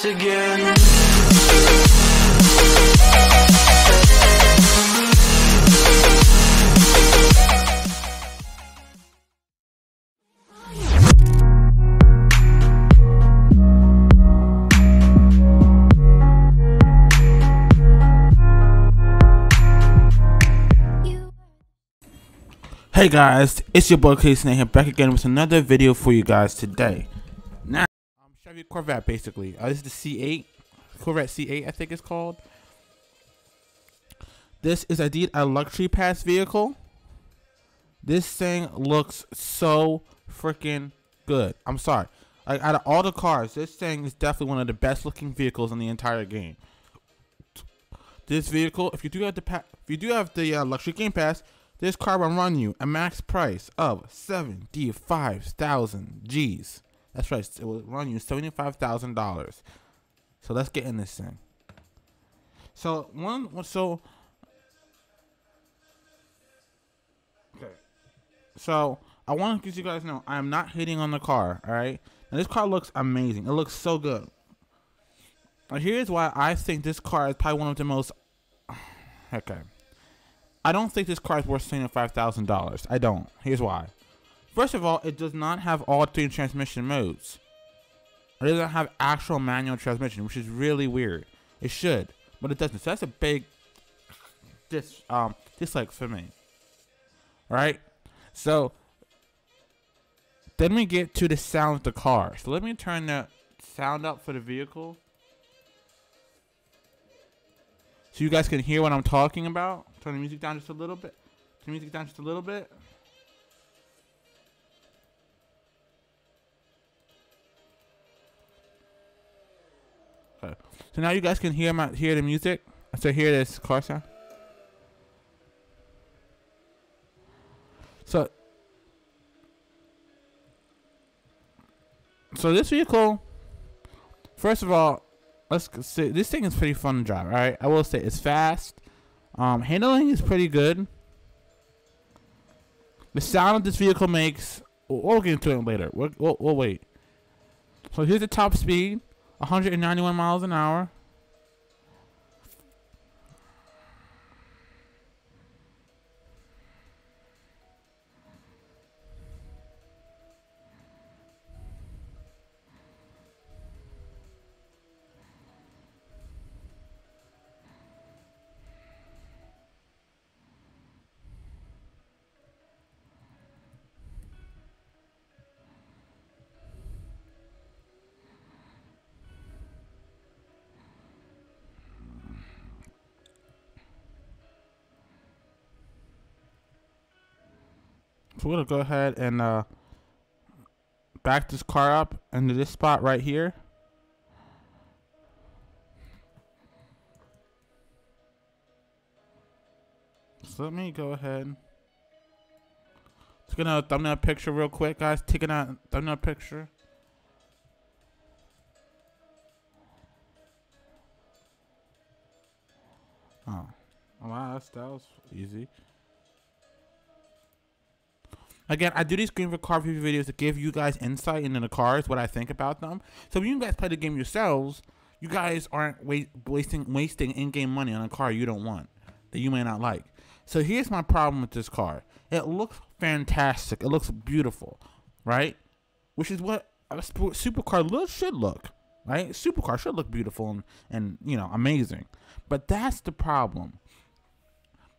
again. Hey guys, it's your boy Casey here, back again with another video for you guys today. Now, Chevy Corvette basically. This is the C8, Corvette C8 I think it's called. This is indeed a luxury pass vehicle. This thing looks so freaking good. I'm sorry. Like, out of all the cars, this thing is definitely one of the best looking vehicles in the entire game. This vehicle, if you do have the luxury game pass, this car will run you a max price of 75,000 G's. That's right, it will run you $75,000. So let's get in this thing. So I want to let you guys know I am not hating on the car. All right, now this car looks amazing. It looks so good. Now here's why I think this car is probably one of the most. Okay. I don't think this car is worth $75,000. I don't. Here's why. First of all, it does not have all three transmission modes. It doesn't have actual manual transmission, which is really weird. It should, but it doesn't. So that's a big dislike for me. Alright? So then we get to the sound of the car. So let me turn the sound up for the vehicle, so you guys can hear what I'm talking about. Turn the music down just a little bit. Turn the music down just a little bit. Okay. So now you guys can hear the music. So hear this car sound. So this vehicle, first of all, let's see. This thing is pretty fun to drive. All right, I will say it's fast. Handling is pretty good. The sound this vehicle makes, we'll get into it later. We'll wait. So here's the top speed, 191 miles an hour. So we're gonna go ahead and back this car up into this spot right here. So let me go ahead. Just gonna thumbnail picture real quick, guys. Taking a thumbnail picture. Oh, wow, that was easy. Again, I do these Greenville car review videos to give you guys insight into the cars, what I think about them. So when you guys play the game yourselves, you guys aren't wasting in-game money on a car you don't want, that you may not like. So here's my problem with this car. It looks fantastic. It looks beautiful, right? Which is what a supercar should look, right? Supercar should look beautiful and you know, amazing. But that's the problem.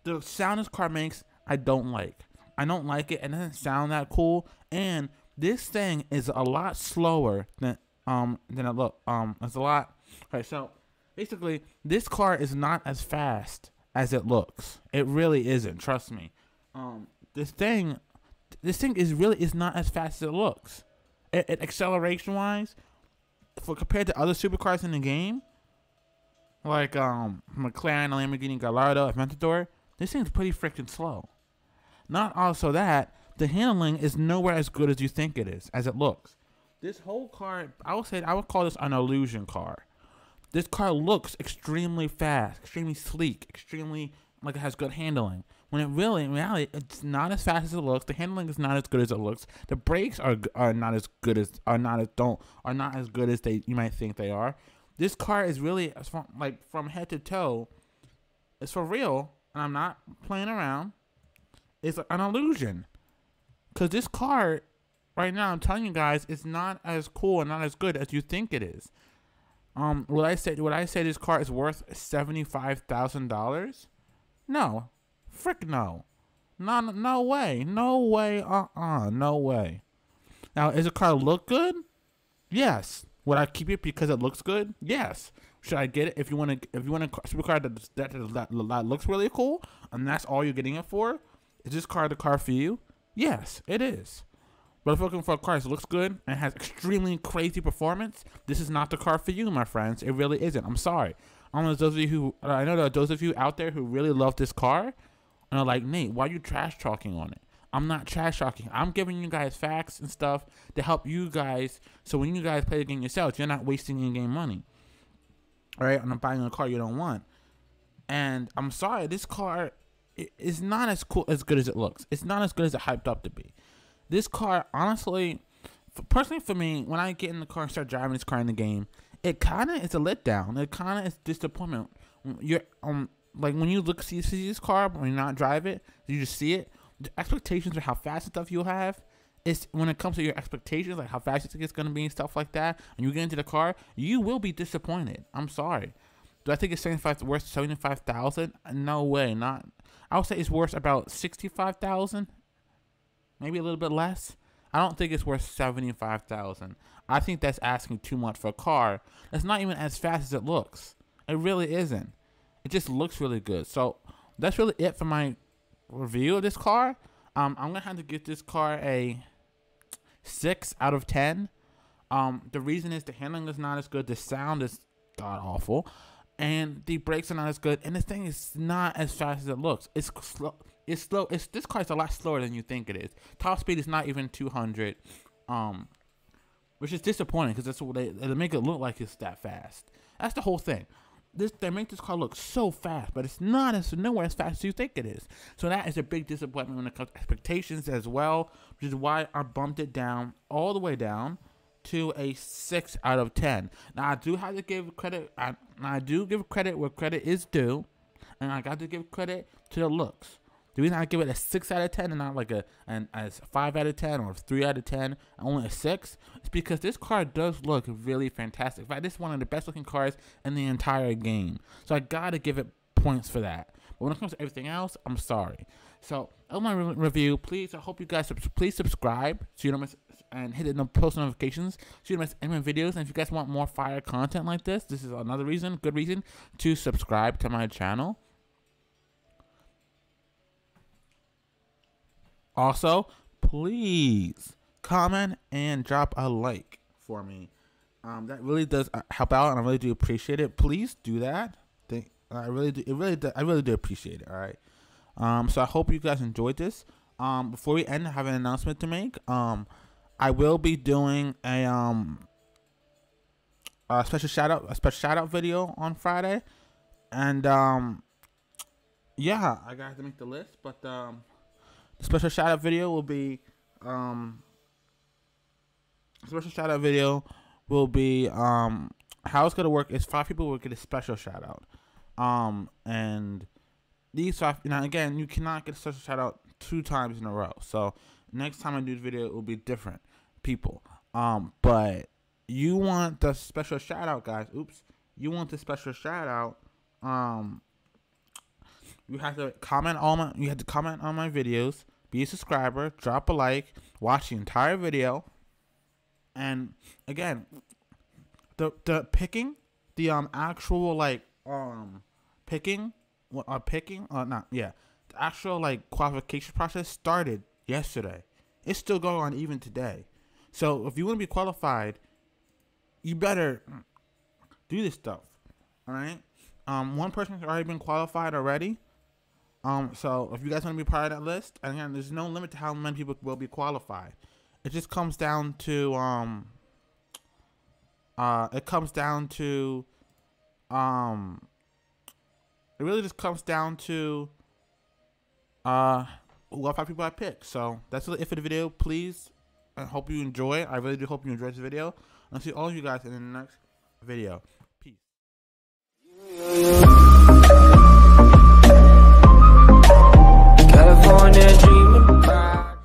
The sound this car makes, I don't like. I don't like it. It doesn't sound that cool, and this thing is a lot slower than it look. It's a lot. Okay, so basically, this car is not as fast as it looks. It really isn't. Trust me. This thing is not as fast as it looks. Acceleration wise, compared to other supercars in the game, like McLaren, Lamborghini Gallardo, Aventador, this thing's pretty freaking slow. Not also that, the handling is nowhere as good as you think it is, as it looks. This whole car, I would call this an illusion car. This car looks extremely fast, extremely sleek, extremely like it has good handling. When in reality, it's not as fast as it looks. The handling is not as good as it looks. The brakes are not as good as you might think they are. This car is really from head to toe. It's for real, and I'm not playing around. It's an illusion. Cause this car, right now, I'm telling you guys, it's not as cool and not as good as you think it is. Would I say this car is worth $75,000? No, frick no, no way, no way, no way. Now, does the car look good? Yes. Would I keep it because it looks good? Yes. Should I get it if you want a supercar that looks really cool and that's all you're getting it for? Is this car the car for you? Yes, it is. But if you're looking for a car that looks good and has extremely crazy performance, this is not the car for you, my friends. It really isn't. I'm sorry. I know there are those of you out there who really love this car and are like, Nate, why are you trash talking on it? I'm not trash talking. I'm giving you guys facts and stuff to help you guys. So when you guys play the game yourselves, you're not wasting in-game money. All right? I'm not buying a car you don't want. And I'm sorry, this car is not as good as it looks. It's not as good as it hyped up to be. This car, honestly, personally for me, when I get in the car and start driving this car in the game, it kind of is a letdown. It kind of is disappointment. You're like when you see this car when you not drive it, you just see it. The expectations of how fast and stuff you'll have, is when it comes to your expectations, like how fast you think it's gonna be and stuff like that, and you get into the car, you will be disappointed. I'm sorry. Do I think it's worth $75,000? No way. Not. I would say it's worth about $65,000, maybe a little bit less. I don't think it's worth $75,000. I think that's asking too much for a car that's not even as fast as it looks. It really isn't. It just looks really good. So that's really it for my review of this car. I'm gonna have to give this car a 6 out of 10. The reason is the handling is not as good, the sound is god awful, and the brakes are not as good, and this thing is not as fast as it looks. It's slow. This car is a lot slower than you think it is. Top speed is not even 200, which is disappointing because that's what they make it look like it's that fast. That's the whole thing. They make this car look so fast, but it's nowhere as fast as you think it is. So that is a big disappointment when it comes to expectations as well, which is why I bumped it down all the way down to a 6 out of 10. Now I do have to give credit. I do give credit where credit is due, and I got to give credit to the looks. The reason I give it a 6 out of 10 and not like a 5 out of 10 or 3 out of 10, only a 6, is because this car does look really fantastic. In fact, this is one of the best looking cars in the entire game. So I gotta give it points for that. But when it comes to everything else, I'm sorry. So on my review, please, I hope you guys please subscribe so you don't miss, and hit the post notifications so you don't miss any of my videos. And if you guys want more fire content like this is another good reason to subscribe to my channel. Also, please comment and drop a like for me. That really does help out, and I really do appreciate it. Please do that. I really do. I really do appreciate it. All right. So I hope you guys enjoyed this. Before we end, I have an announcement to make. I will be doing a special shout out video on Friday, and yeah, I got to make the list, but the special shout out video will be how it's gonna work is 5 people will get a special shout out. And these 5, now again, you cannot get a special shout out 2 times in a row. So next time I do the video, it will be different people. But you want the special shout out, guys. Oops. You want the special shout out. You have to comment on my videos, be a subscriber, drop a like, watch the entire video, and again, the actual like qualification process started yesterday. It's still going on even today. So if you want to be qualified, you better do this stuff. All right. One person has already been qualified already. So if you guys want to be part of that list, and again, there's no limit to how many people will be qualified. It just comes down to it really just comes down to what 5 people I pick. So that's really it for the video. Please, I hope you enjoy it. I really do hope you enjoyed this video. I'll see all of you guys in the next video. Peace. California dreaming about.